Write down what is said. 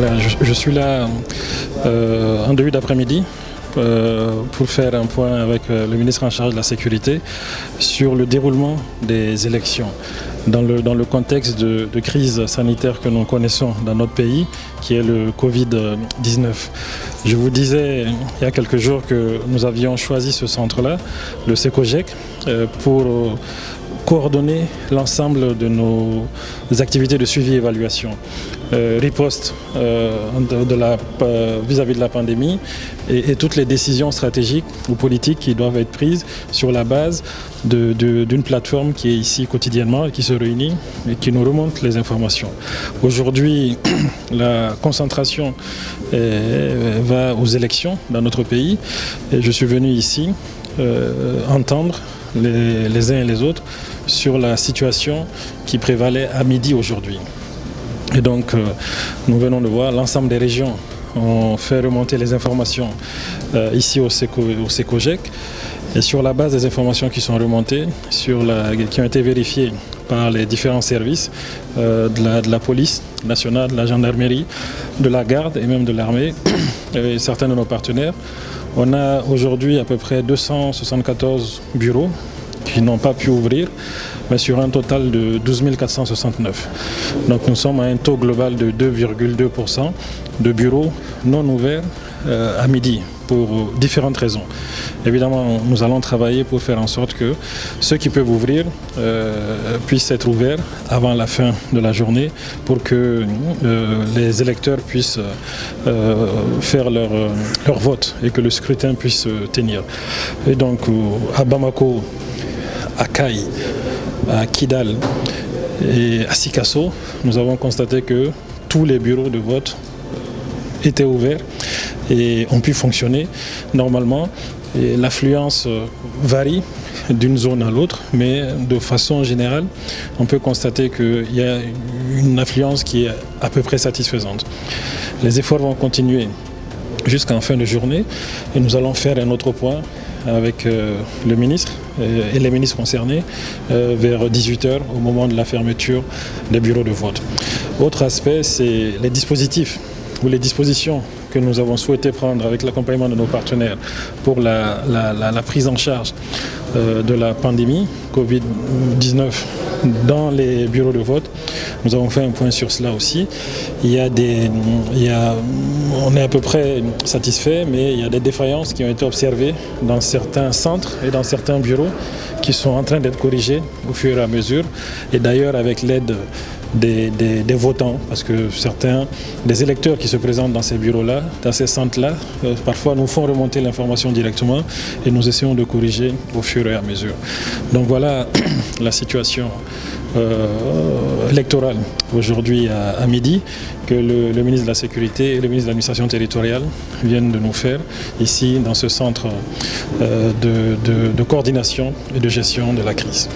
Voilà, je suis là en début d'après-midi pour faire un point avec le ministre en charge de la sécurité sur le déroulement des élections. Dans le contexte de crise sanitaire que nous connaissons dans notre pays, qui est le Covid-19. Je vous disais il y a quelques jours que nous avions choisi ce centre-là, le SECOGEC, pour coordonner l'ensemble de nos activités de suivi et évaluation. Riposte vis-à-vis de la pandémie et toutes les décisions stratégiques ou politiques qui doivent être prises sur la base d'une plateforme qui est ici quotidiennement et qui se réunit et qui nous remonte les informations. Aujourd'hui, la concentration va aux élections dans notre pays et je suis venu ici entendre les uns et les autres sur la situation qui prévalait à midi aujourd'hui. Et donc, nous venons de voir l'ensemble des régions ont fait remonter les informations ici au SECOGEC. Et sur la base des informations qui sont remontées, qui ont été vérifiées par les différents services de la police nationale, de la gendarmerie, de la garde et même de l'armée, et certains de nos partenaires, on a aujourd'hui à peu près 274 bureaux qui n'ont pas pu ouvrir, mais sur un total de 12 469. Donc nous sommes à un taux global de 2,2% de bureaux non ouverts à midi, pour différentes raisons. Évidemment, nous allons travailler pour faire en sorte que ceux qui peuvent ouvrir puissent être ouverts avant la fin de la journée pour que les électeurs puissent faire leur vote et que le scrutin puisse se tenir. Et donc, à Bamako, à Kaï, à Kidal et à Sikasso, nous avons constaté que tous les bureaux de vote étaient ouverts et ont pu fonctionner normalement. Et l'affluence varie d'une zone à l'autre, mais de façon générale, on peut constater qu'il y a une affluence qui est à peu près satisfaisante. Les efforts vont continuer jusqu'en fin de journée et nous allons faire un autre point avec le ministre et les ministres concernés vers 18h au moment de la fermeture des bureaux de vote. Autre aspect, c'est les dispositifs ou les dispositions que nous avons souhaité prendre avec l'accompagnement de nos partenaires pour la prise en charge de la pandémie Covid-19 dans les bureaux de vote. Nous avons fait un point sur cela aussi. On est à peu près satisfait, mais il y a des défaillances qui ont été observées dans certains centres et dans certains bureaux qui sont en train d'être corrigés au fur et à mesure. Et d'ailleurs avec l'aide des votants, parce que certains des électeurs qui se présentent dans ces bureaux-là, dans ces centres-là, parfois nous font remonter l'information directement et nous essayons de corriger au fur et à mesure. Donc voilà la situation électorale aujourd'hui à midi que le ministre de la Sécurité et le ministre de l'Administration territoriale viennent de nous faire ici dans ce centre de coordination et de gestion de la crise.